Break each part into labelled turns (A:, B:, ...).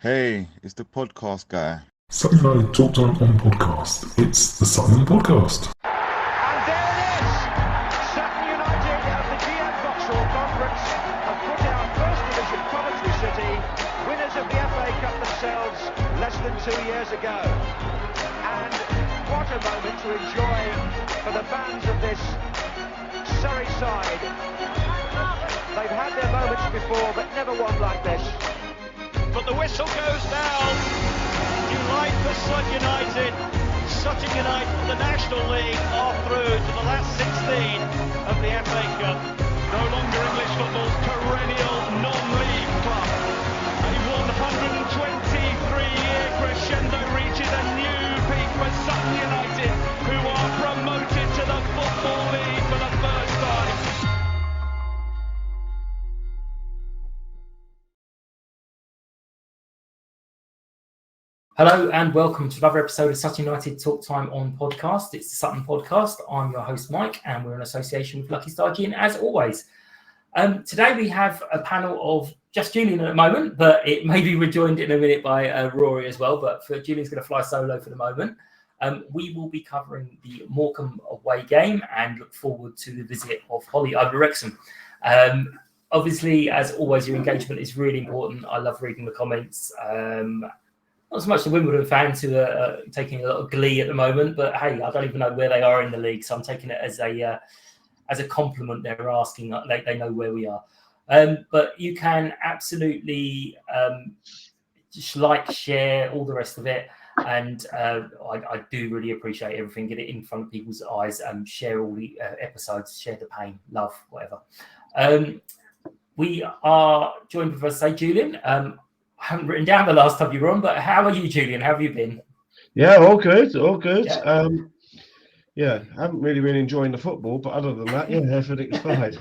A: Hey, it's the podcast guy.
B: Sutton United Talk Time on podcast. It's the Sutton Podcast.
C: And there it is! Sutton United of the GM Vauxhall Conference have put out First Division Coventry City, winners of the FA Cup themselves less than 2 years ago. And what a moment to enjoy for the fans of this Surrey side. They've had their moments before, but never one like this. But the whistle goes down. Delight for Sutton United. Sutton United from the National League are through to the last 16 of the FA Cup. No longer English football's perennial non-league club. A 123-year crescendo reaches a new peak for Sutton United, who are promoted to the Football League for the first time.
D: Hello and welcome to another episode of Sutton United Talk Time on podcast. It's the Sutton Podcast. I'm your host Mike and we're in association with Lucky Star Gin as always. Today we have a panel of just Julian at the moment, but it may be rejoined in a minute by Rory as well, but Julian's going to fly solo for the moment. We will be covering the Morecambe away game and look forward to the visit of Holly over Wrexham. Obviously, as always, your engagement is really important. I love reading the comments. Not so much the Wimbledon fans who are taking a lot of glee at the moment, but hey, I don't even know where they are in the league, so I'm taking it as a compliment. They're asking, they know where we are. But you can absolutely just like, share, all the rest of it, and I do really appreciate everything. Get it in front of people's eyes, and share all the episodes, share the pain, love, whatever. We are joined with, as I say, Julian. I haven't written down the last time you were on, but how are you, Julian? How have you been?
E: Yeah, all good.
D: Yeah.
E: I haven't really been enjoying the football, but other than that, yeah, everything's fine.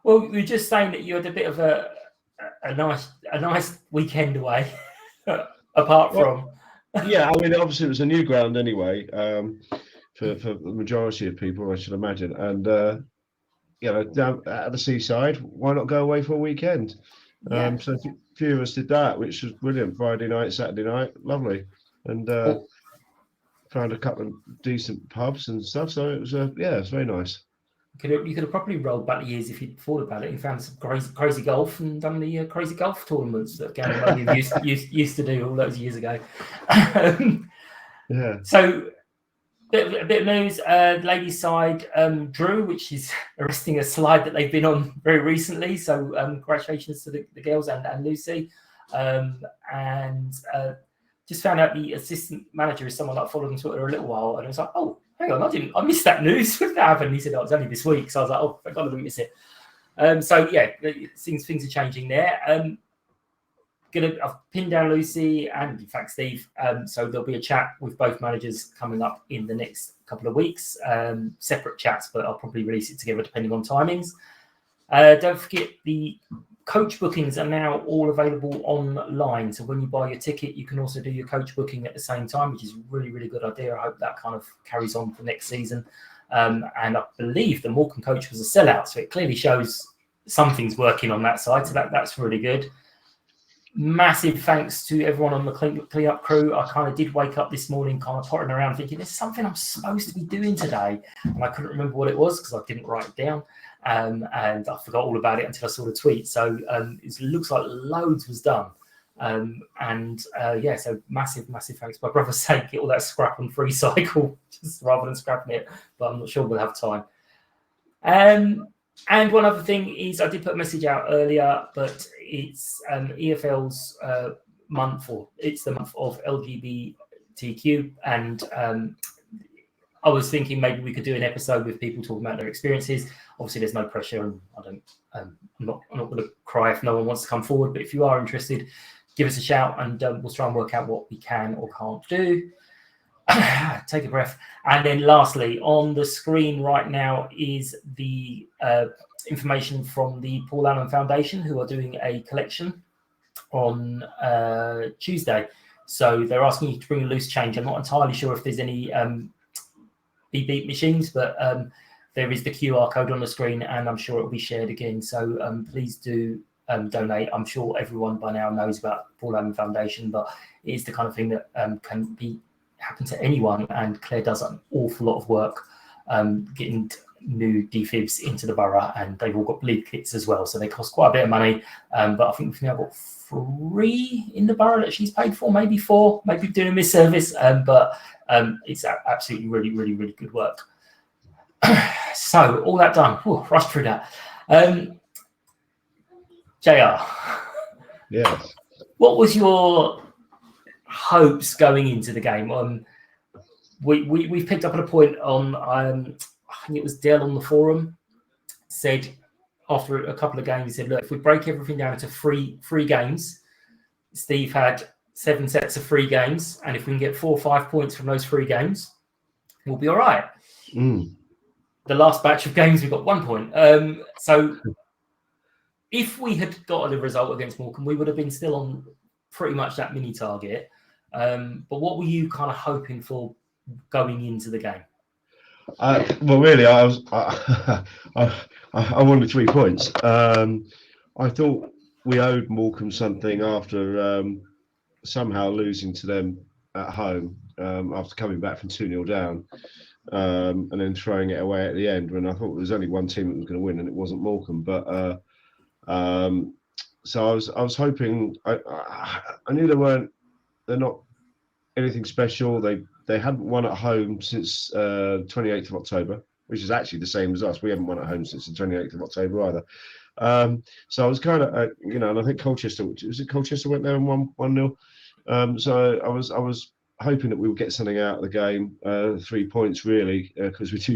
D: Well, you were just saying that you had a bit of a nice weekend away, apart from.
E: Yeah, I mean, obviously it was a new ground anyway, for the majority of people, I should imagine, and down at the seaside, why not go away for a weekend?
D: Yeah.
E: So a few of us did that, which was brilliant. Friday night, Saturday night, lovely, and found a couple of decent pubs and stuff. So it was, it's very nice.
D: You could have probably rolled back the years if you'd thought about it and found some crazy golf and done the crazy golf tournaments that Gary used to do all those years ago.
E: Yeah.
D: So. A bit of news, ladies' side drew, which is arresting a slide that they've been on very recently. So congratulations to the girls and Lucy. And just found out the assistant manager is someone that I followed on Twitter a little while. And I was like, oh, hang on, I missed that news. What happened? He said, oh, it was only this week. So I was like, oh, thank God I didn't miss it. So yeah, things are changing there. I've pinned down Lucy and in fact Steve, so there'll be a chat with both managers coming up in the next couple of weeks, separate chats, but I'll probably release it together depending on timings. Don't forget the coach bookings are now all available online, so when you buy your ticket you can also do your coach booking at the same time, which is a really, really good idea. I hope that kind of carries on for next season, and I believe the Morecambe coach was a sellout, so it clearly shows something's working on that side, so that's really good. Massive thanks to everyone on the clean up crew. I kind of did wake up this morning kind of pottering around thinking there's something I'm supposed to be doing today, and I couldn't remember what it was because I didn't write it down, and I forgot all about it until I saw the tweet. So it looks like loads was done, so massive thanks. My brother's saying get all that scrap and free cycle just rather than scrapping it, but I'm not sure we'll have time. And one other thing is, I did put a message out earlier, but it's EFL's month, or it's the month of LGBTQ, and I was thinking maybe we could do an episode with people talking about their experiences. Obviously, there's no pressure, and I'm not going to cry if no one wants to come forward. But if you are interested, give us a shout, and we'll try and work out what we can or can't do. Take a breath. And then lastly, on the screen right now is the information from the Paul Allen Foundation, who are doing a collection on Tuesday. So they're asking you to bring a loose change. I'm not entirely sure if there's any beep machines, but there is the QR code on the screen, and I'm sure it will be shared again. So please do donate. I'm sure everyone by now knows about Paul Owen Foundation, but it is the kind of thing that can happen to anyone. And Claire does an awful lot of work getting new defibs into the borough, and they've all got bleed kits as well, so they cost quite a bit of money. But I think we've now got 3 in the borough that she's paid for, maybe 4, maybe doing a misservice. But it's absolutely really really good work. So all that done, rushed through that. JR,
E: Yes.
D: what was your hopes going into the game? We've picked up on a point on I think it was Dell on the forum said after a couple of games, he said, look, if we break everything down into three games, Steve had 7 sets of 3 games, and if we can get 4 or 5 points from those 3 games, we'll be all right. The last batch of games, we got 1 point. So if we had got a result against Morecambe, we would have been still on pretty much that mini target. But what were you kind of hoping for going into the game?
E: Well, really, I wanted 3 points. I thought we owed Morecambe something after somehow losing to them at home after coming back from 2-0 down, and then throwing it away at the end when I thought there was only one team that was going to win, and it wasn't Morecambe. But so I was hoping. I knew they're not anything special. They hadn't won at home since 28th of October, which is actually the same as us. We haven't won at home since the 28th of October either. So I was kind of, and I think Colchester went there and won 1-0. So I was hoping that we would get something out of the game, 3 points really, because we do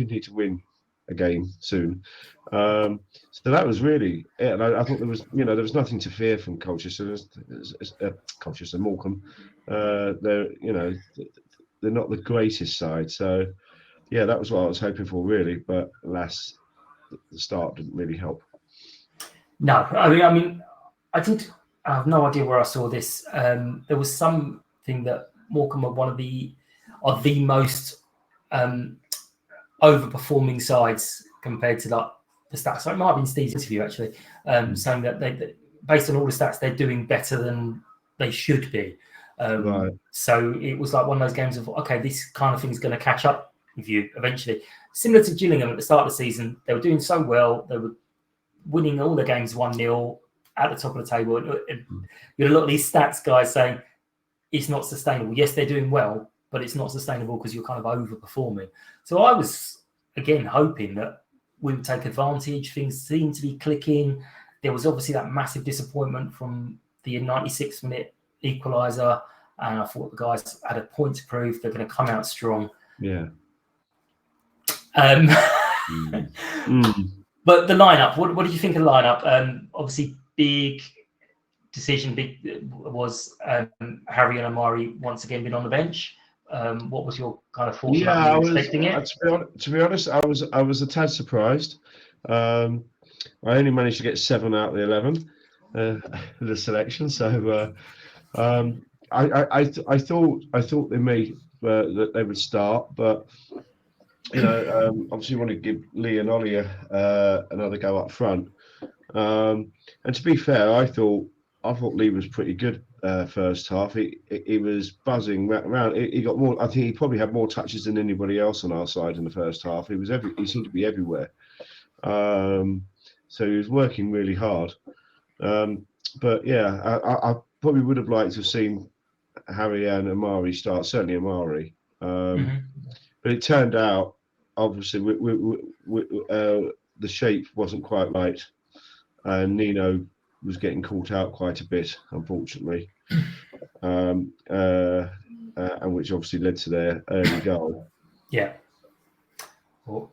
E: need to win a game soon. So that was really it. And I thought there was nothing to fear from Colchester. Colchester, Morecambe. They're not the greatest side. So yeah, that was what I was hoping for really. But alas, the start didn't really help.
D: No, I mean, I have no idea where I saw this. There was something that Morecambe are one of the most overperforming sides compared to the stats. So it might have been Steve's interview actually, saying that they, based on all the stats, they're doing better than they should be.
E: Right.
D: So it was like one of those games of, okay, this kind of thing is going to catch up with you eventually. Similar to Gillingham at the start of the season, they were doing so well. They were winning all the games 1-0 at the top of the table. And you had a lot of these stats guys saying it's not sustainable. Yes, they're doing well, but it's not sustainable because you're kind of overperforming. So I was, again, hoping that we would take advantage. Things seemed to be clicking. There was obviously that massive disappointment from the 96th minute equaliser, and I thought the guys had a point to prove. They're going to come out strong.
E: Yeah.
D: But the lineup, what did you think of the lineup? Obviously, big decision was Harry and Amari once again being on the bench. What was your kind of thoughts?
E: Yeah,
D: expecting it?
E: To be honest, I was a tad surprised. I only managed to get 7 out of the 11 the selection. So I thought they may that they would start, but obviously you want to give Lee and Ollie another go up front. And to be fair, I thought Lee was pretty good first half. He was buzzing around. He got more. I think he probably had more touches than anybody else on our side in the first half. He seemed to be everywhere. So he was working really hard. But yeah, I probably would have liked to have seen Harry and Amari start. Certainly Amari. But it turned out, obviously, the shape wasn't quite right, and Nino was getting caught out quite a bit, unfortunately, and which obviously led to their early goal.
D: Yeah. Well,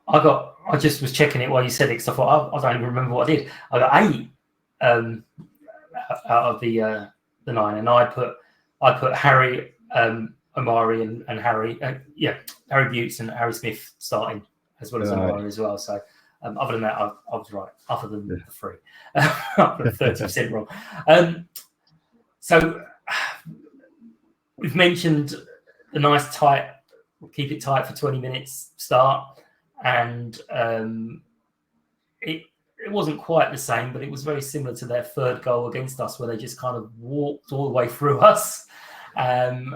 D: I just was checking it while you said it, because I thought I don't even remember what I did. I got 8 out of the 9, and I put Harry, Amari, and Harry, Harry Butts and Harry Smith starting, as well as Amari as well. So other than that, I was right. Other than the 3, I put 30% wrong. So we've mentioned the nice tight, keep it tight for 20 minutes start, and it wasn't quite the same, but it was very similar to their third goal against us, where they just kind of walked all the way through us and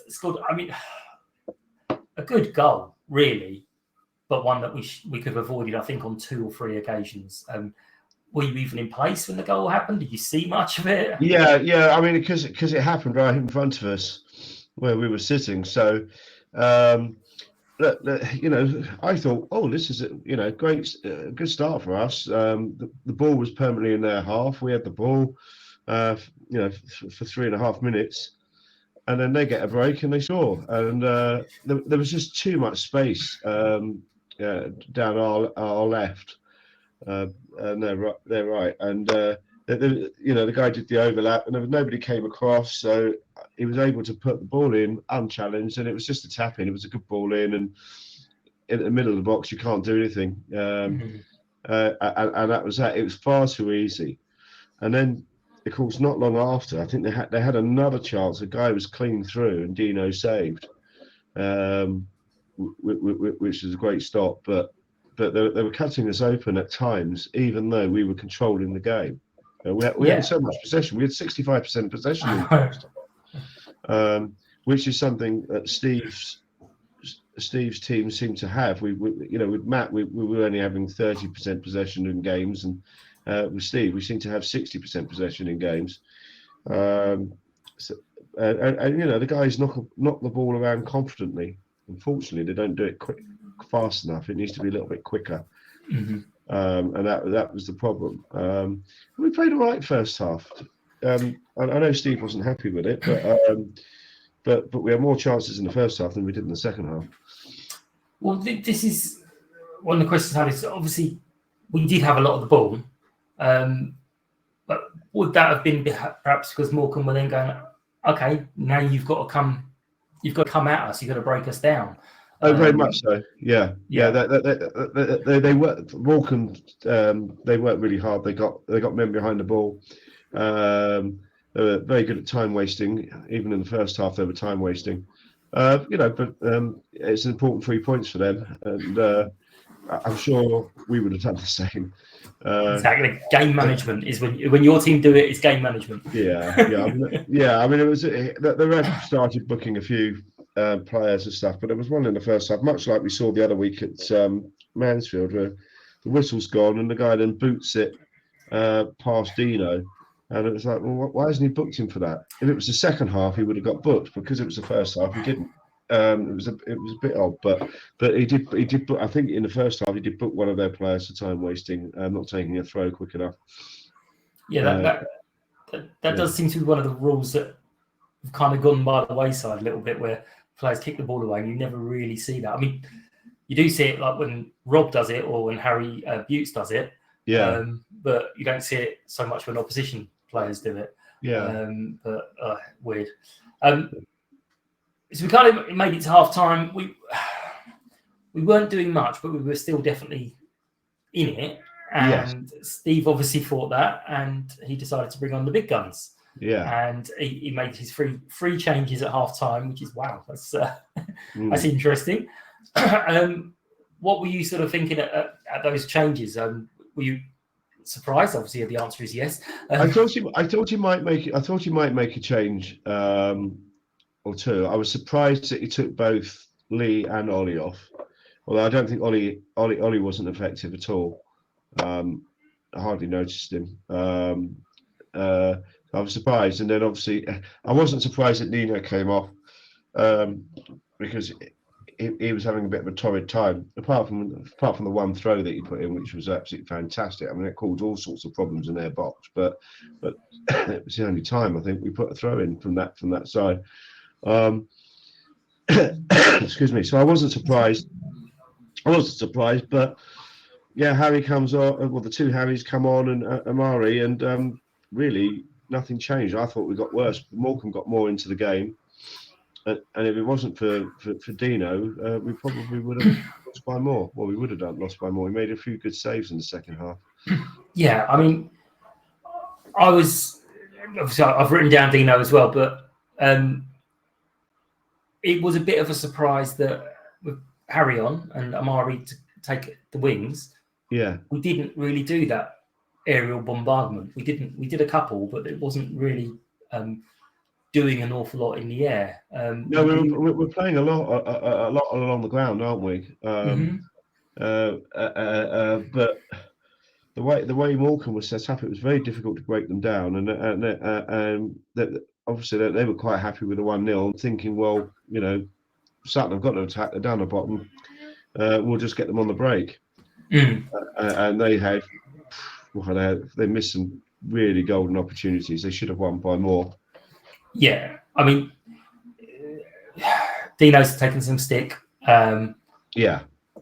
D: scored. I mean, a good goal, really, but one that we could have avoided, I think, on 2 or 3 occasions. Were you even in place when the goal happened? Did you see much of it?
E: Yeah. I mean, because it happened right in front of us where we were sitting. So, I thought, oh, this is a great, good start for us. The ball was permanently in their half. We had the ball, for 3.5 minutes, and then they get a break and they score. And there was just too much space down our left. And they're right. And the guy did the overlap, and nobody came across, so he was able to put the ball in unchallenged, and it was just a tap in. It was a good ball in, and in the middle of the box, you can't do anything. And that was that. It was far too easy. And then, of course, not long after, I think they had another chance. A guy was clean through, and Dino saved, which was a great stop. But they were cutting us open at times, even though we were controlling the game. We had so much possession. We had 65% possession in the first half, which is something that Steve's team seemed to have. With Matt, we were only having 30% possession in games, and with Steve, we seem to have 60% possession in games. The guys knock the ball around confidently. Unfortunately, they don't do it fast enough. It needs to be a little bit quicker. And that was the problem. We played all right first half. I know Steve wasn't happy with it, but we had more chances in the first half than we did in the second half.
D: Well, this is one of the questions I had. Is obviously we did have a lot of the ball, but would that have been perhaps because Morecambe were then going, okay, now you've got to come at us, you've got to break us down.
E: Oh, very much so. Yeah. They were Morecambe. They worked really hard. They got men behind the ball. They were very good at time wasting. Even in the first half, they were time wasting. But it's an important 3 points for them, and I'm sure we would have done the same.
D: Exactly. Game management is when your team do it. It's game management.
E: Yeah. I mean, it was the ref started booking a few players and stuff, but there was one in the first half, much like we saw the other week at Mansfield, where the whistle's gone and the guy then boots it past Dino, and it was like, well, why hasn't he booked him for that? If it was the second half, he would have got booked. Because it was the first half, he didn't. It was a bit odd, but he did book, I think in the first half he did book one of their players for time wasting, not taking a throw quick enough.
D: Yeah, that does seem to be one of the rules that have kind of gone by the wayside a little bit, where players kick the ball away and you never really see that. I mean, you do see it like when Rob does it or when Harry Butts does it, but you don't see it so much when opposition players do it. Weird. So we kind of made it to half time. We weren't doing much, but we were still definitely in it. And Steve obviously thought that, and he decided to bring on the big guns. Yeah, and he made his three changes at half time, which is wow. That's interesting. What were you sort of thinking at those changes? Were you surprised? Obviously, the answer is yes.
E: I thought he might make a change or two. I was surprised that he took both Lee and Ollie off. Although I don't think Ollie wasn't effective at all. I hardly noticed him. I was surprised, and then obviously I wasn't surprised that Nino came off because he was having a bit of a torrid time. Apart from the one throw that he put in, which was absolutely fantastic. I mean, it caused all sorts of problems in their box, but it was the only time I think we put a throw in from that side. Excuse me. So I wasn't surprised, but yeah, Harry comes on. Well, the two Harrys come on, and Amari, and really nothing changed. I thought we got worse. Morecambe got more into the game, and if it wasn't for Dino, we probably would have lost by more. Well, we would have lost by more. He made a few good saves in the second half.
D: Yeah, I mean, obviously I've written down Dino as well, but it was a bit of a surprise that with Harry on and Amari to take the wings,
E: Yeah.
D: we didn't really do that aerial bombardment. We did a couple, but it wasn't really doing an awful lot in the air.
E: No, we're playing a lot along the ground, aren't we? But the way Morecambe was set up, it was very difficult to break them down, and obviously they were quite happy with the 1-0, thinking, well, Sutton have got to attack. They're down the bottom. We'll just get them on the break. And they missed some really golden opportunities. They should have won by more.
D: Yeah, I mean, Dino's taken some stick.
E: Yeah,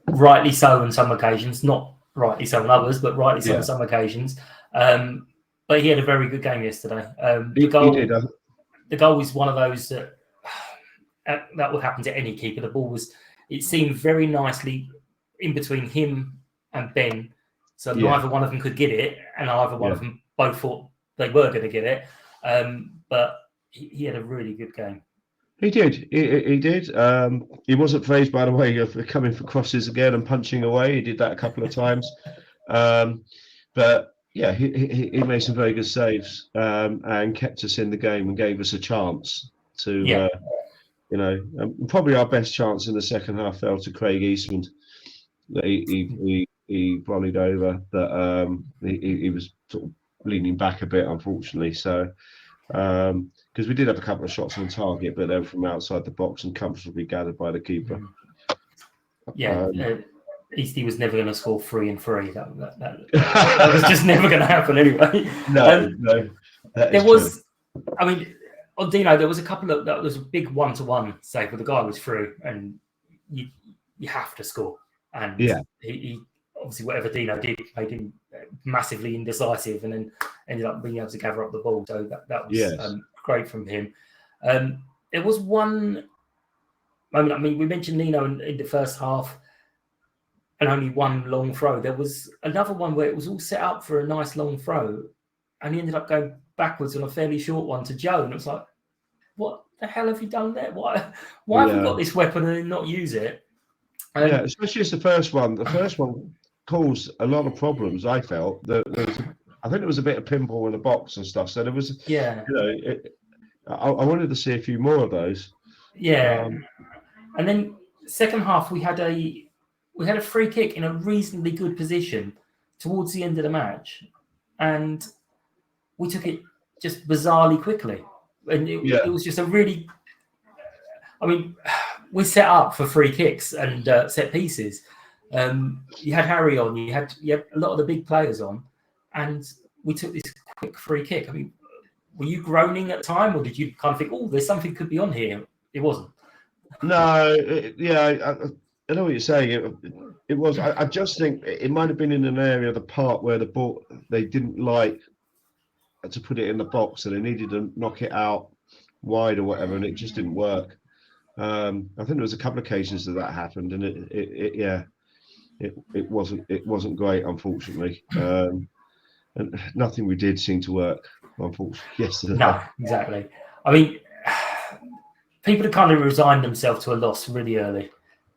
D: rightly so on some occasions, not rightly so on others, but rightly so
E: Yeah.
D: on some occasions. But he had a very good game yesterday.
E: he did.
D: The goal is one of those that would happen to any keeper. The ball it seemed very nicely in between him and Ben, so neither one of them could get it, and either one of them both thought they were going to get it. But he had a really good game.
E: He did. He did. He wasn't phased, by the way, of coming for crosses again and punching away. He did that a couple of times. But yeah, he made some very good saves and kept us in the game and gave us a chance to, probably our best chance in the second half fell to Craig Eastman. He volleyed over, but he was sort of leaning back a bit, unfortunately. So, because we did have a couple of shots on target, but they were from outside the box and comfortably gathered by the keeper.
D: Yeah, Eastie was never going to score 3 and 3. That was just never going to happen anyway.
E: No.
D: There was, I mean, on Dino, there was a couple of, that was a big 1-to-1 save where the guy was through, and you have to score. And he obviously, whatever Dino did made him massively indecisive, and then ended up being able to gather up the ball. So that was great from him. There was one moment, I mean, we mentioned Nino in the first half and only one long throw. There was another one where it was all set up for a nice long throw, and he ended up going backwards on a fairly short one to Joe. And it was like, what the hell have you done there? Why have you got this weapon and not use it?
E: Especially as the first one. The first one caused a lot of problems, I felt. I think there was a bit of pinball in the box and stuff. So there was, I wanted to see a few more of those.
D: Yeah. And then second half, we had a free kick in a reasonably good position towards the end of the match, and we took it just bizarrely quickly. And it was just a really, I mean, we set up for free kicks and set pieces. You had Harry on, you had a lot of the big players on, and we took this quick free kick. I mean, were you groaning at the time, or did you kind of think, oh, there's something could be on here? It wasn't.
E: No, I know what you're saying. It was. I just think it might have been in an area of the park where the ball, they didn't like to put it in the box, and they needed to knock it out wide or whatever, and it just didn't work. I think there was a couple of occasions that happened, and it wasn't great, unfortunately. And nothing we did seemed to work, unfortunately, yesterday.
D: No, exactly. I mean, people have kind of resigned themselves to a loss really early,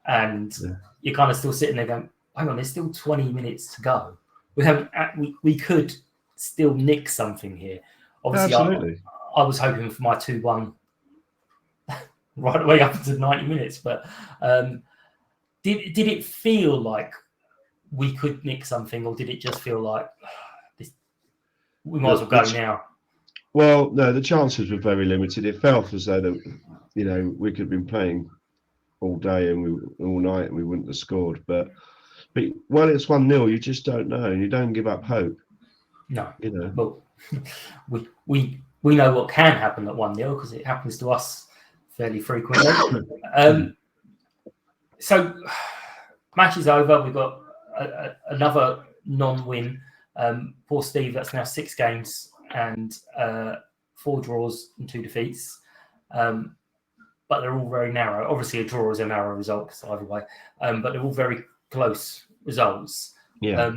D: and you're kind of still sitting there going, hang on, there's still 20 minutes to go. We could still nick something here. Obviously,
E: absolutely.
D: I was hoping for my 2-1 right away up to 90 minutes, but did it feel like we could nick something, or did it just feel like we might as well go now?
E: Well, no, the chances were very limited. It felt as though we could have been playing all day and all night, and we wouldn't have scored. But when it's 1-0, you just don't know, and you don't give up hope.
D: No, Well, we know what can happen at 1-0 because it happens to us fairly frequently. So match is over. We've got another non-win. Poor Steve. That's now 6 games and 4 draws and 2 defeats. But they're all very narrow. Obviously, a draw is a narrow result, so either way. But they're all very close results.
E: Yeah.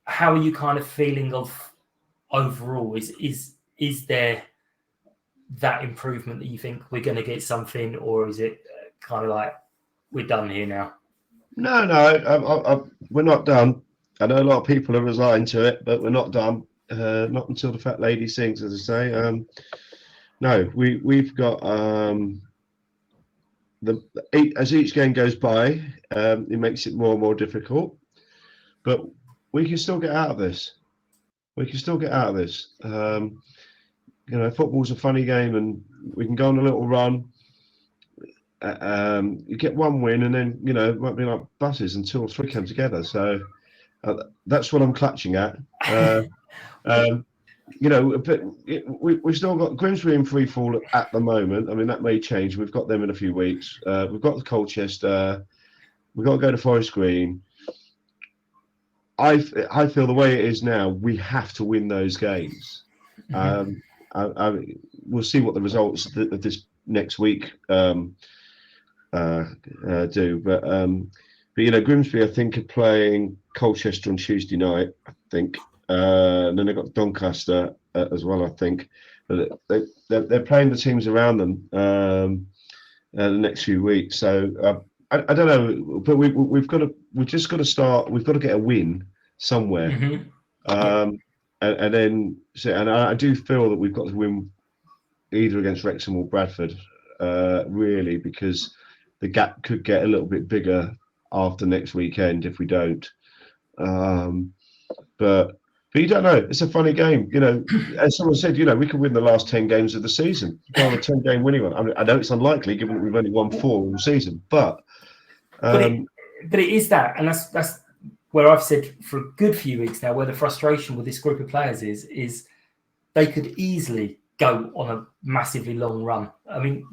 D: How are you kind of feeling of overall? Is there that improvement that you think we're going to get something, or is it kind of like we're done here now?
E: No, we're not done. I know a lot of people are resigned to it, but we're not done. Not until the fat lady sings, as I say. No, we've got as each game goes by, it makes it more and more difficult. But we can still get out of this. Football's a funny game, and we can go on a little run. You get one win, and then it might be like buses, and 2 or 3 come together. So that's what I'm clutching at. We've still got Grimsby in free fall at the moment. I mean, that may change. We've got them in a few weeks. We've got the Colchester. We've got to go to Forest Green. I feel the way it is now, we have to win those games. We'll see what the results of this next week do. But Grimsby, I think, are playing Colchester on Tuesday night, I think. And then they've got Doncaster as well, I think. But they're playing the teams around them the next few weeks. So I don't know, but we've just got to start. We've got to get a win somewhere, and then I do feel that we've got to win either against Wrexham or Bradford, really, because the gap could get a little bit bigger after next weekend if we don't. But you don't know. It's a funny game, As someone said, we could win the last 10 games of the season. Go on a 10-game winning one. I mean, I know it's unlikely, given that we've only won 4 all season, but
D: it is that, and that's where I've said for a good few weeks now, where the frustration with this group of players is they could easily go on a massively long run. I mean,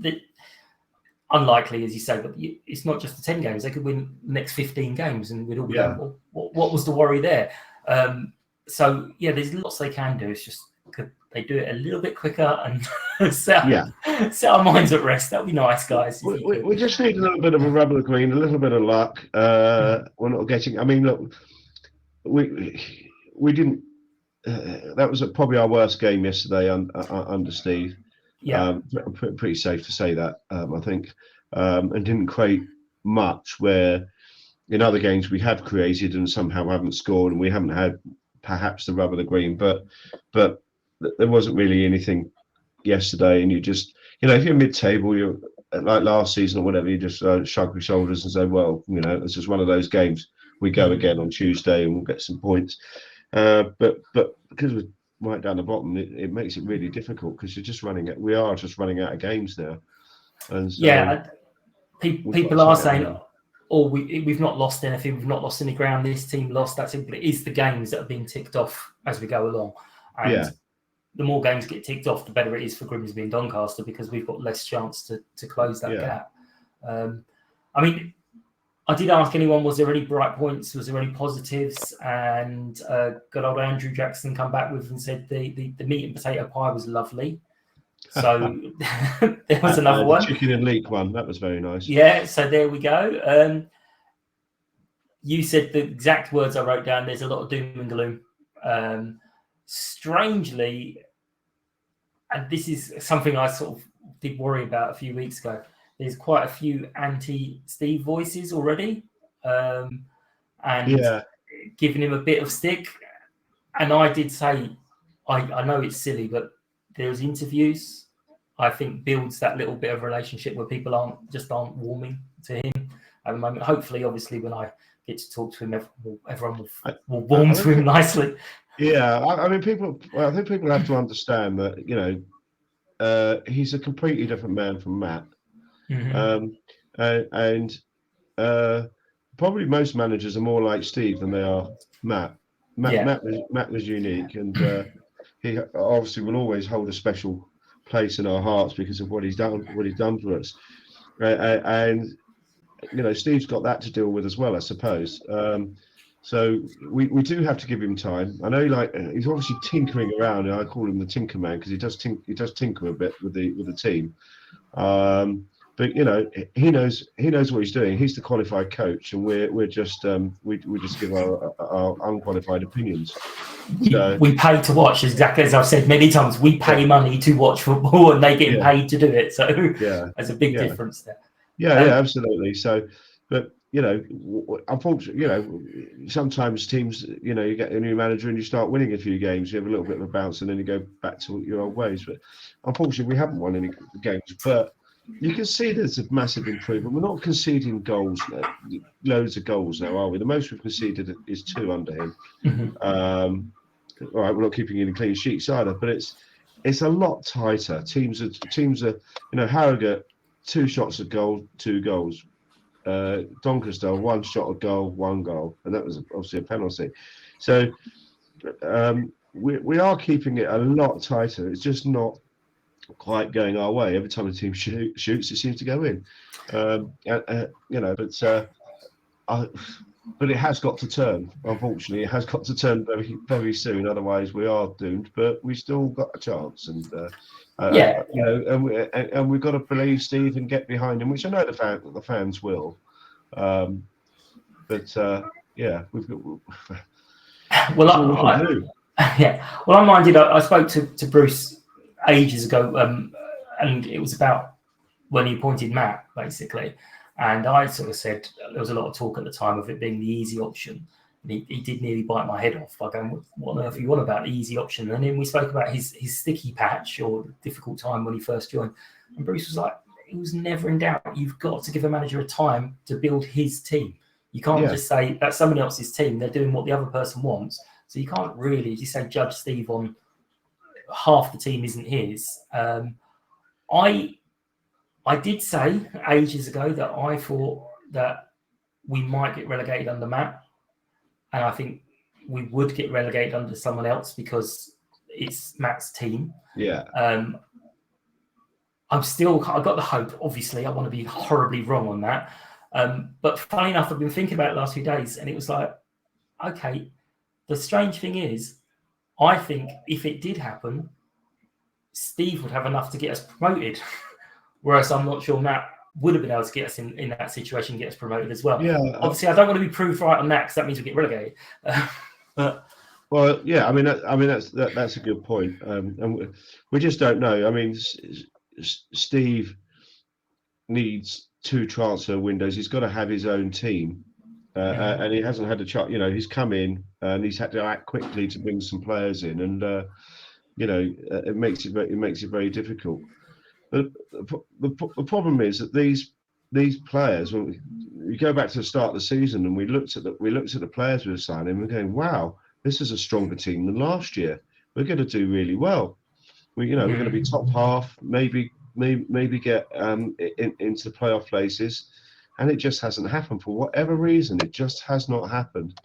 D: unlikely, as you say, but it's not just the 10 games. They could win the next 15 games, and we'd all be going, well, what was the worry there? So there's lots they can do. It's just, could they do it a little bit quicker and set our minds at rest? That'd be nice, guys.
E: We just need a little bit of a rub of the green, a little bit of luck. We're not getting. I mean, look, we didn't. That was probably our worst game yesterday under Steve. Yeah, pretty safe to say that. I think, and didn't create much. Where in other games we have created and somehow haven't scored, and we haven't had perhaps the rub of the green. But there wasn't really anything yesterday, and you just, if you're mid-table, you're like last season or whatever, you just shrug your shoulders and say, well, it's just one of those games. We go again on Tuesday and we'll get some points. But because we're right down the bottom, it makes it really difficult, because we are just running out of games now. And so
D: people are saying, we've not lost anything, we've not lost any ground, this team lost, that's it. But it is the games that are being ticked off as we go along. And the more games get ticked off, the better it is for Grimsby and Doncaster, because we've got less chance to close that gap. I mean, I did ask anyone, was there any bright points? Was there any positives? And good old Andrew Jackson come back with and said the meat and potato pie was lovely. So there was another one.
E: Chicken and leek one. That was very nice.
D: Yeah, so there we go. You said the exact words I wrote down. There's a lot of doom and gloom. Strangely, and this is something I sort of did worry about a few weeks ago, there's quite a few anti-Steve voices already, and giving him a bit of stick. And I did say, I know it's silly, but there's interviews, I think, builds that little bit of relationship where people aren't warming to him at the moment. Hopefully, obviously, when I get to talk to him, everyone will warm to him nicely.
E: Yeah, I mean, I think people have to understand that, he's a completely different man from Matt. And probably most managers are more like Steve than they are Matt. Matt was unique, and he obviously will always hold a special place in our hearts because of what he's done for us. And Steve's got that to deal with as well, I suppose. So we do have to give him time. I know, he's obviously tinkering around, and I call him the Tinker Man because he does tinker a bit with the team. But he knows what he's doing. He's the qualified coach, and we just give our unqualified opinions. So,
D: we pay to watch, exactly as I've said many times. We pay money to watch football, and they get paid to do it. So there's a big difference there.
E: Yeah, absolutely. So, but unfortunately, sometimes teams, you get a new manager and you start winning a few games, you have a little bit of a bounce, and then you go back to your old ways. But unfortunately, we haven't won any games. But you can see there's a massive improvement. We're not conceding goals, loads of goals now, are we? The most we've conceded is 2 under him. All right, we're not keeping any clean sheets either, but it's a lot tighter. Teams are, Harrogate, 2 shots at goal, 2 goals. Doncaster, 1 shot at goal, 1 goal, and that was obviously a penalty. So we are keeping it a lot tighter. It's just not quite going our way. Every time a team shoots, it seems to go in. But it has got to turn. Unfortunately, it has got to turn very, very soon. Otherwise, we are doomed. But we still got a chance, and and we've got to believe Steve and get behind him, which I know the fans will. We've got.
D: Well, I'm minded. I spoke to Bruce ages ago, and it was about when he appointed Matt, basically. And I sort of said there was a lot of talk at the time of it being the easy option. And he did nearly bite my head off by going, "What on earth are you on about the easy option?" And then we spoke about his sticky patch or difficult time when he first joined. And Bruce was like, "It was never in doubt. You've got to give a manager a time to build his team. You can't just say that's someone else's team. They're doing what the other person wants. So you can't really, as you say, judge Steve on half the team isn't his." I did say ages ago that I thought that we might get relegated under Matt. And I think we would get relegated under someone else because it's Matt's team.
E: Yeah.
D: I've got the hope, obviously. I want to be horribly wrong on that. But funny enough, I've been thinking about it the last few days, and it was like, okay, the strange thing is, I think if it did happen, Steve would have enough to get us promoted. Whereas I'm not sure Matt would have been able to get us in that situation and get us promoted as well.
E: Yeah.
D: Obviously, I don't want to be proved right on that because that means we get relegated.
E: Well, yeah. I mean, that's a good point. And we just don't know. I mean, Steve needs 2 transfer windows. He's got to have his own team, and he hasn't had a chance. He's come in and he's had to act quickly to bring some players in, and it makes it very difficult. But the problem is that these players, when we go back to the start of the season and we looked at the players we were signing, and we're going, wow, this is a stronger team than last year. We're going to do really well. We're going to be top half, maybe get into the playoff places, and it just hasn't happened for whatever reason. It just has not happened.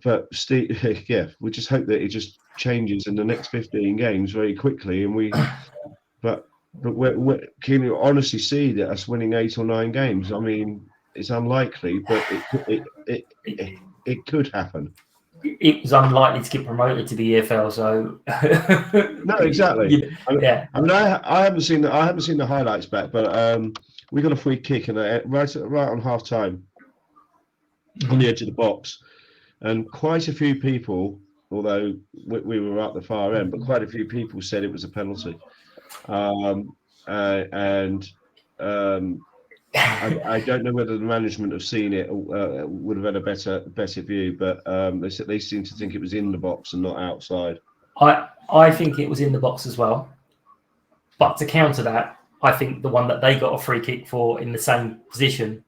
E: But Steve, we just hope that it just changes in the next 15 games very quickly, and but can you honestly see that us winning 8 or 9 games? I mean, it's unlikely, but it could happen.
D: It was unlikely to get promoted to the EFL, so
E: no, exactly.
D: Yeah.
E: I mean, I haven't seen the highlights back, but we got a free kick and right on half time on the edge of the box, and quite a few people, although we were at the far end, but quite a few people said it was a penalty. I don't know whether the management have seen it or would have had a better view, but they seem to think it was in the box and not outside.
D: I think it was in the box as well. But to counter that, I think the one that they got a free kick for in the same position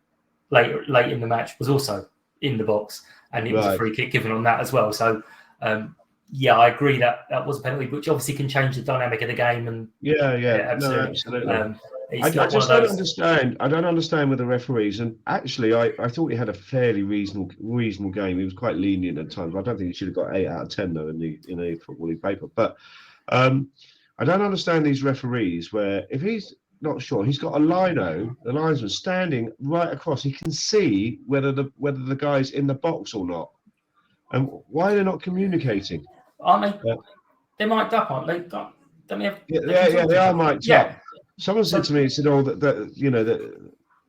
D: late in the match was also in the box, and it was a free kick given on that as well. So I agree that was a penalty, which obviously can change the dynamic of the game. And absolutely. No, absolutely.
E: I just don't understand. I don't understand with the referees. And actually, I thought he had a fairly reasonable game. He was quite lenient at times. I don't think he should have got 8 out of 10 though in a footballing paper. But I don't understand these referees where if he's not sure, he's got a the linesman standing right across. He can see whether the guy's in the box or not. And why they're not communicating?
D: Aren't they? They're mic'd up, aren't they?
E: They are mic'd up. Someone said to me, he said, that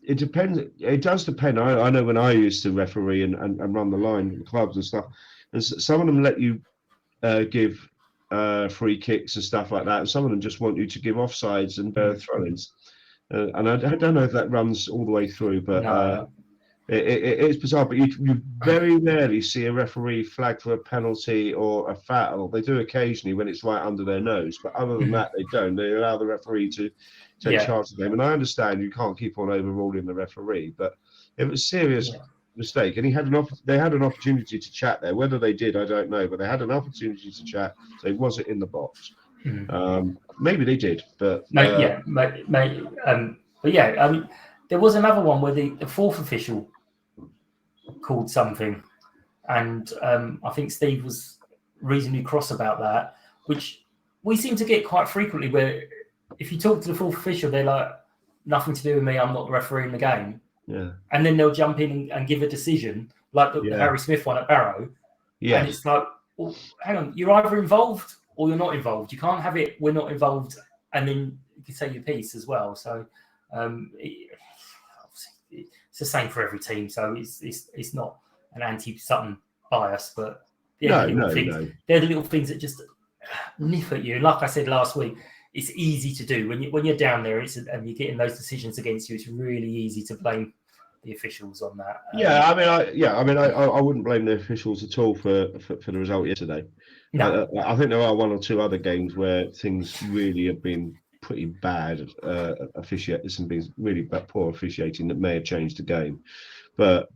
E: it depends. It does depend. I know when I used to referee and run the line clubs and stuff, and some of them let you give free kicks and stuff like that, and some of them just want you to give offsides and throw-ins. and I don't know if that runs all the way through, but
D: No.
E: it's bizarre. But you very rarely see a referee flag for a penalty or a foul. They do occasionally when it's right under their nose, but other than that, they don't. They allow the referee to take charge of them. And I understand you can't keep on overruling the referee, but it was a serious mistake. And they had an opportunity to chat there. Whether they did, I don't know, but they had an opportunity to chat. So was it in the box? Maybe they did, but
D: but yeah, I mean, there was another one where the fourth official called something, and I think Steve was reasonably cross about that, which we seem to get quite frequently. Where if you talk to the fourth official, they're like, "Nothing to do with me. I'm not refereeing the game."
E: Yeah,
D: and then they'll jump in and give a decision, like the Harry Smith one at Barrow.
E: Yeah,
D: and it's like, well, hang on, you're either involved or you're not involved. You can't have it. We're not involved, and then you can say your piece as well. So it's the same for every team. So it's not an anti-Sutton bias, but they're the little things that just nip at you. And like I said last week, it's easy to do when you're down there. And you're getting those decisions against you. It's really easy to blame the officials on that.
E: I wouldn't blame the officials at all for the result yesterday.
D: No.
E: I think there are one or two other games where things really have been pretty bad officiating, been really poor officiating that may have changed the game. But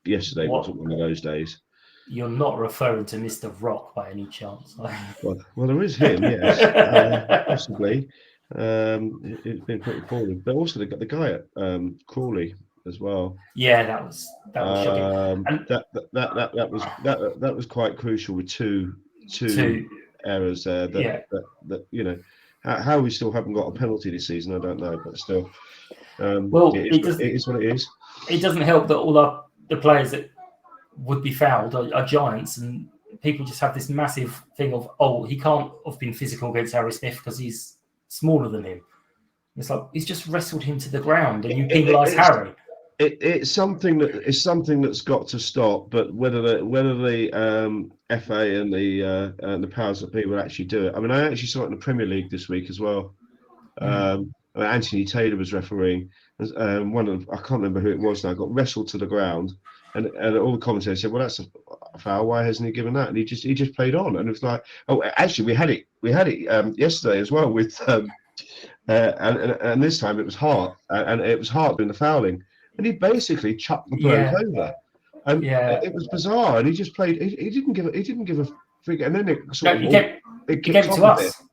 E: yesterday wasn't one of those days.
D: You're not referring to Mr. Rock by any chance?
E: Well, there is him, yes, possibly. It's been pretty poorly, but also the guy at Crawley as well.
D: Yeah, that was shocking. And
E: that was quite crucial with two errors there. That you know, how we still haven't got a penalty this season, I don't know, but still, it is what it is.
D: It doesn't help that all the players that would be fouled are giants, and people just have this massive thing of, oh, he can't have been physical against Harry Smith because he's smaller than him. It's like he's just wrestled him to the ground, and you penalise Harry.
E: It's something that's got to stop. But whether the FA and the powers that be will actually do it. I mean, I actually saw it in the Premier League this week as well. Anthony Taylor was refereeing. I can't remember who it was now. Got wrestled to the ground, and all the commentators said, "Well, that's a foul. Why hasn't he given that?" And he just played on. And it was like, oh, actually, we had it yesterday as well with, and this time it was Hart, and it was Hart doing the fouling. And he basically chucked the bloke over, and it was bizarre. And he just played. He didn't give a figure. And then it
D: he gave it to us.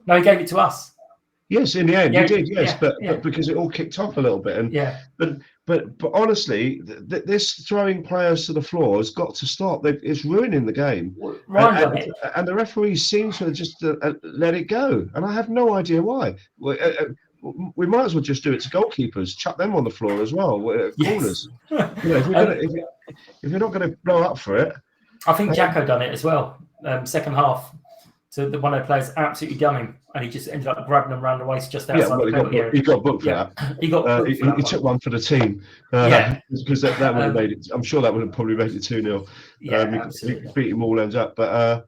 D: No, he gave it to us.
E: Yes, in the end, he did. Yes, but because it all kicked off a little bit. And but honestly, this throwing players to the floor has got to stop. It's ruining the game. And the referees seem to just let it go. And I have no idea why. We might as well just do it to goalkeepers, chuck them on the floor as well, corners. If you're not going to blow up for it.
D: I think Jacko done it as well. Second half, so one of the players absolutely done him, and he just ended up grabbing them around the waist just outside the penalty area.
E: He got booked for that.
D: He got booked for that.
E: He took one for the team. Because that would have made it. I'm sure that would have probably made it 2-0.
D: Absolutely.
E: He beat him all ends up, but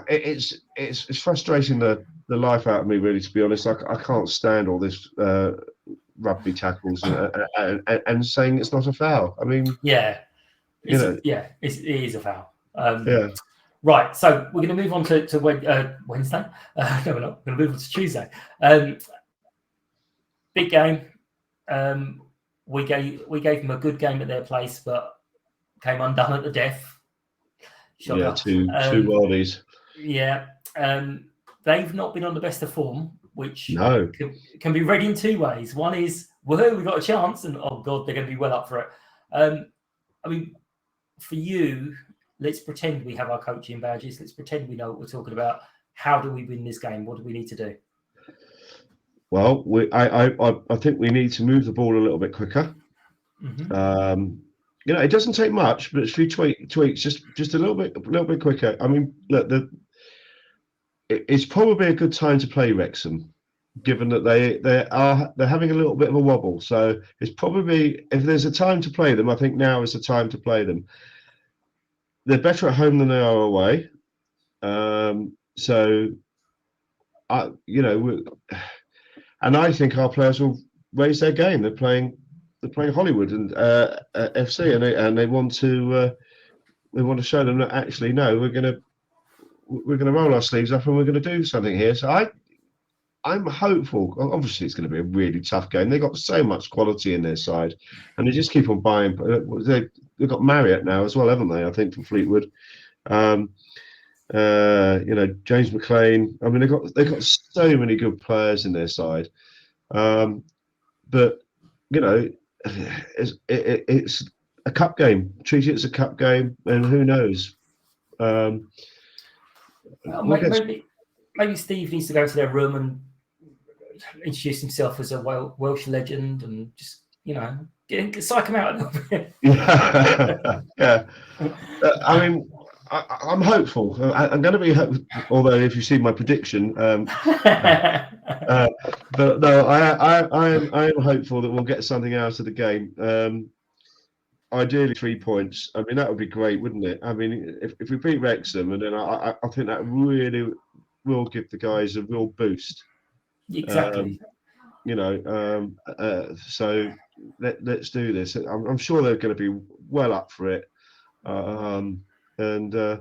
E: it's frustrating the life out of me, really, to be honest. I can't stand all this rugby tackles and saying it's not a foul. I mean,
D: it is a foul. Right, so we're going to move on to Wednesday. No, we're not. We're going to move on to Tuesday. Big game. We gave them a good game at their place, but came undone at the death.
E: Two worldies.
D: Yeah. They've not been on the best of form, which
E: No.
D: can be read in two ways. One is, well, we got a chance, and oh God, they're going to be well up for it. I mean, for you, let's pretend we have our coaching badges. Let's pretend we know what we're talking about. How do we win this game? What do we need to do?
E: Well, I think we need to move the ball a little bit quicker.
D: Mm-hmm.
E: It doesn't take much, but it's a few tweaks, just a little bit quicker. I mean, look, it's probably a good time to play Wrexham, given that they're having a little bit of a wobble. So it's probably, if there's a time to play them, I think now is the time to play them. They're better at home than they are away. And I think our players will raise their game. They're playing Hollywood and FC, and they want to show them that actually no, we're gonna roll our sleeves up and we're gonna do something here. So I'm hopeful. Obviously, it's going to be a really tough game. They've got so much quality in their side, and they just keep on buying. They've got Marriott now as well, haven't they? I think from Fleetwood. James McLean. I mean, they've got so many good players in their side. But it's a cup game. Treat it as a cup game, and who knows?
D: Maybe Steve needs to go to their room and introduce himself as a Welsh legend, and just psych him out a little bit.
E: Yeah. I mean, I'm hopeful. I'm going to be hopeful, although if you see my prediction, but no, I am hopeful that we'll get something out of the game. Ideally 3 points. I mean, that would be great, wouldn't it? I mean, if we beat Wrexham, and then I think that really will give the guys a real boost.
D: Exactly.
E: So let's do this. I'm sure they're going to be well up for it. But I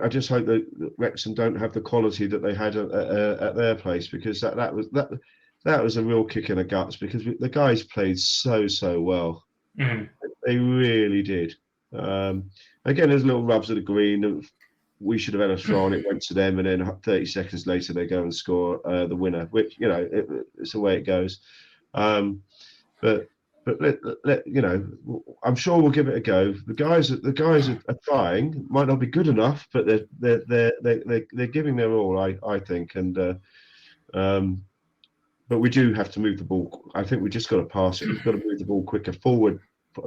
E: just hope that Wrexham don't have the quality that they had at their place, because that was a real kick in the guts, because the guys played so well.
D: Mm.
E: They really did. Again, there's little rubs of the green. We should have had a throw on. It went to them, and then 30 seconds later they go and score the winner. Which it's the way it goes. But I'm sure we'll give it a go. The guys are trying. Might not be good enough, but they're giving their all. I think, but we do have to move the ball. I think we just got to pass it. We've got to move the ball quicker forward.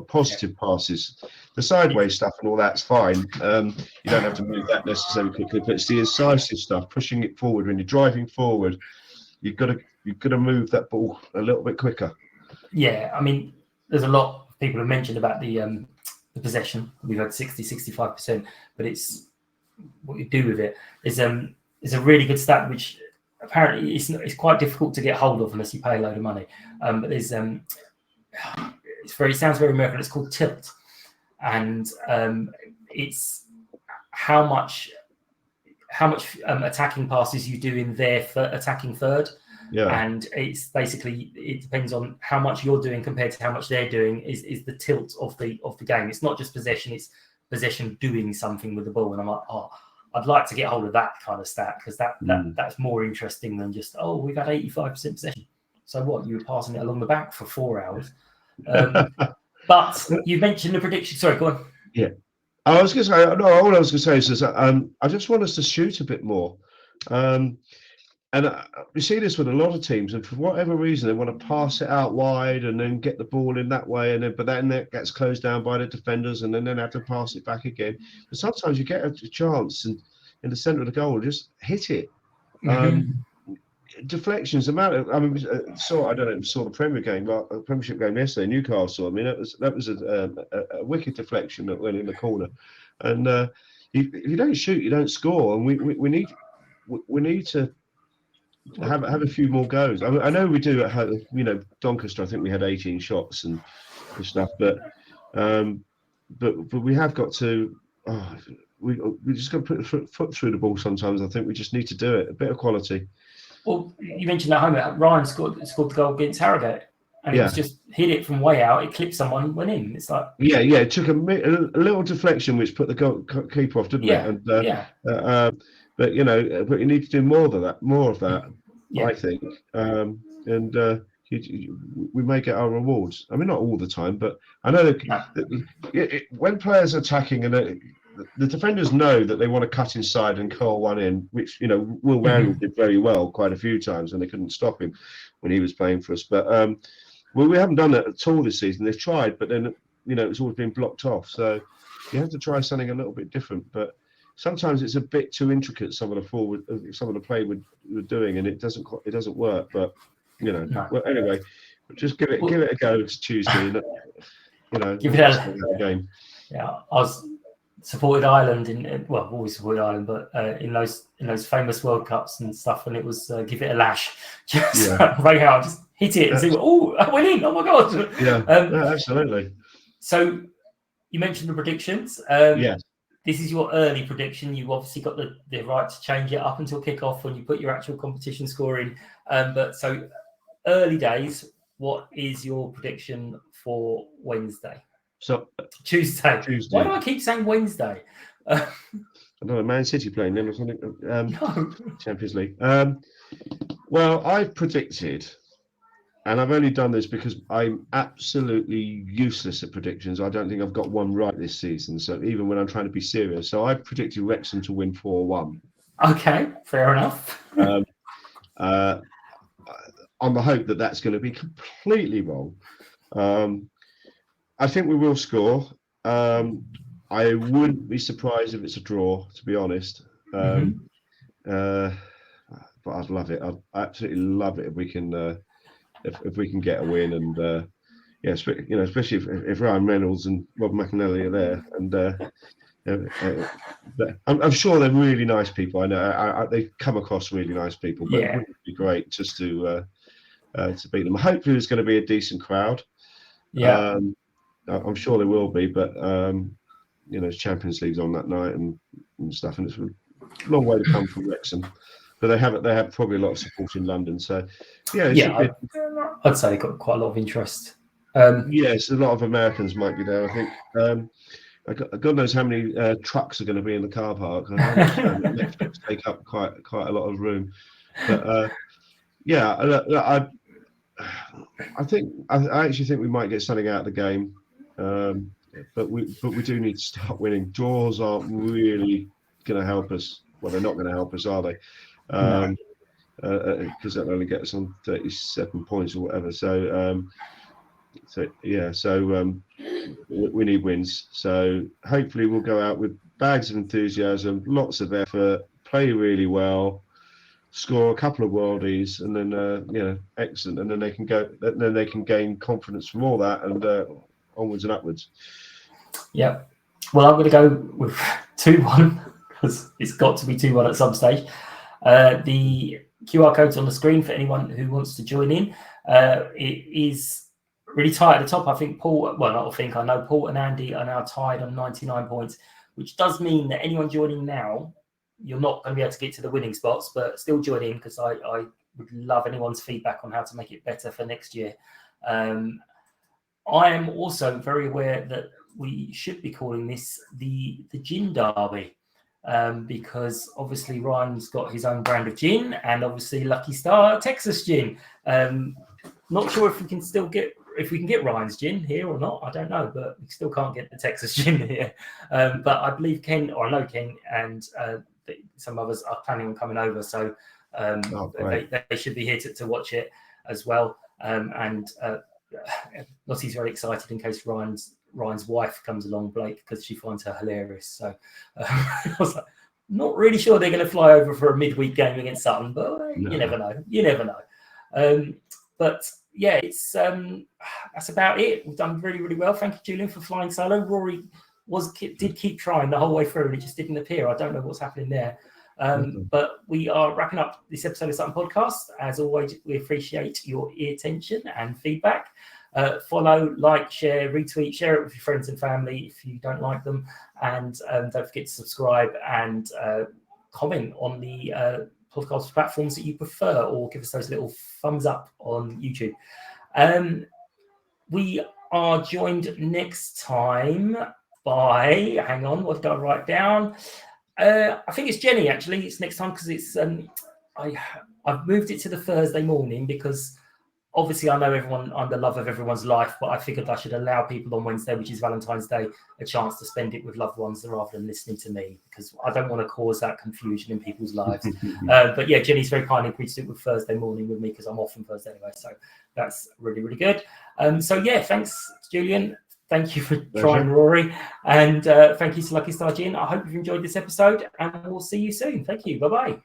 E: Positive passes, the sideways stuff and all that's fine. You don't have to move that necessarily quickly, but it's the incisive stuff, pushing it forward. When you're driving forward, you've got to move that ball a little bit quicker.
D: Yeah, I mean, there's a lot of people have mentioned about the possession. We've had 65%, but it's what you do with it. Is a really good stat, which apparently it's quite difficult to get hold of unless you pay a load of money. But there's it sounds very American. It's called tilt, and it's how much attacking passes you do in their attacking third.
E: Yeah.
D: And it's basically, it depends on how much you're doing compared to how much they're doing is the tilt of the game. It's not just possession; it's possession doing something with the ball. And I'm like, I'd like to get hold of that kind of stat, because that's more interesting than just we've had 85% possession. So what? You were passing it along the back for 4 hours. But you mentioned the prediction. Sorry, go on.
E: Yeah, I was going to say all I was going to say is I just want us to shoot a bit more. And we see this with a lot of teams, and for whatever reason, they want to pass it out wide and then get the ball in that way, but then that gets closed down by the defenders, and then have to pass it back again. But sometimes you get a chance, and in the centre of the goal, just hit it.
D: Mm-hmm.
E: Deflections, I don't know if you saw the Premiership game yesterday, Newcastle. I mean, that was a wicked deflection that went in the corner, and if you don't shoot, you don't score, and we need to have a few more goes. I know we do at home. Doncaster, I think we had 18 shots and stuff, but we have got to. We just got to put a foot through the ball sometimes. I think we just need to do it. A bit of quality.
D: Well, you mentioned at home, Ryan scored the goal against Harrogate, and it was just hit it from way out. It clipped someone, went in. It's like
E: it took a little deflection which put the keeper off, didn't it? And, but you need to do more of that. I think, we may get our rewards. I mean, not all the time, but I know that when players are attacking and the defenders know that they want to cut inside and curl one in, which Will Randall did very well quite a few times, and they couldn't stop him when he was playing for us. But we haven't done that at all this season. They've tried, but then it's always been blocked off. So you have to try something a little bit different. But sometimes it's a bit too intricate. Some of the play we're doing, and it doesn't work. But well, anyway, just give it a go. It's Tuesday.
D: Give it a
E: game.
D: Yeah, I was supported Ireland always supported Ireland, but in those famous World Cups and stuff, and it was give it a lash. Just right out, just hit it and see what, oh, I'm winning. Oh my God.
E: Yeah, absolutely.
D: So you mentioned the predictions.
E: Yes.
D: This is your early prediction. You've obviously got the right to change it up until kickoff when you put your actual competition score in. But so early days, what is your prediction for Wednesday?
E: So
D: Tuesday. Why do I keep saying Wednesday?
E: I don't know, Man City playing them or something.
D: No.
E: Champions League. Well, I've predicted, and I've only done this because I'm absolutely useless at predictions. I don't think I've got one right this season. So even when I'm trying to be serious, so I predicted Wrexham to win 4-1.
D: Okay, fair enough.
E: On the hope that that's going to be completely wrong. I think we will score. I wouldn't be surprised if it's a draw, to be honest. But I'd love it. I'd absolutely love it if we can get a win. And especially if Ryan Reynolds and Rob McAnally are there. And I'm sure they're really nice people. I know they come across really nice people. But it would be great just to beat them. Hopefully, there's going to be a decent crowd.
D: Yeah.
E: I'm sure there will be, but Champions League's on that night and stuff, and it's a long way to come from Wrexham. But they have probably a lot of support in London, so
D: I'd say they've got quite a lot of interest.
E: Yes, a lot of Americans might be there. I think God knows how many trucks are going to be in the car park. I understand that Netflix take up quite a lot of room, but I actually think we might get something out of the game. But we do need to start winning. Draws aren't really going to help us. Well, they're not going to help us, are they? Because that'll only get us on 37 points or whatever. So we need wins. So hopefully we'll go out with bags of enthusiasm, lots of effort, play really well, score a couple of worldies, and then excellent. And then they can go. Then they can gain confidence from all that and onwards and upwards.
D: Yeah. Well, I'm going to go with 2-1 because it's got to be 2-1 at some stage. The QR code's on the screen for anyone who wants to join in. It is really tight at the top. I think I know Paul and Andy are now tied on 99 points, which does mean that anyone joining now, you're not going to be able to get to the winning spots, but still join in because I would love anyone's feedback on how to make it better for next year. I am also very aware that we should be calling this the gin derby because obviously Ryan's got his own brand of gin and obviously Lucky Star Texas gin. Not sure if we can get Ryan's gin here or not. I don't know, but we still can't get the Texas gin here. But I believe Ken and some others are planning on coming over, so they should be here to watch it as well. Lottie's very excited in case Ryan's wife comes along, Blake, because she finds her hilarious. So I was like, not really sure they're going to fly over for a midweek game against Sutton, but you never know. But yeah, it's that's about it. We've done really, really well. Thank you, Julian, for flying solo. Rory did keep trying the whole way through, and it just didn't appear. I don't know what's happening there. But we are wrapping up this episode of Sutton Podcast. As always, we appreciate your attention and feedback. Follow, like, share, retweet, share it with your friends and family if you don't like them. And don't forget to subscribe and comment on the podcast platforms that you prefer, or give us those little thumbs up on YouTube. We are joined next time by, hang on, what did I write down? I think it's Jenny, actually. It's next time because it's I've moved it to the Thursday morning because obviously I know I'm the love of everyone's life, but I figured I should allow people on Wednesday, which is Valentine's Day, a chance to spend it with loved ones rather than listening to me, because I don't want to cause that confusion in people's lives. But yeah, Jenny's very kindly agreed to do it with Thursday morning with me because I'm off on Thursday anyway. So that's really, really good. So yeah, thanks, Julian. Thank you for trying, Rory. And thank you to Lucky Star Gin. I hope you've enjoyed this episode and we'll see you soon. Thank you. Bye-bye.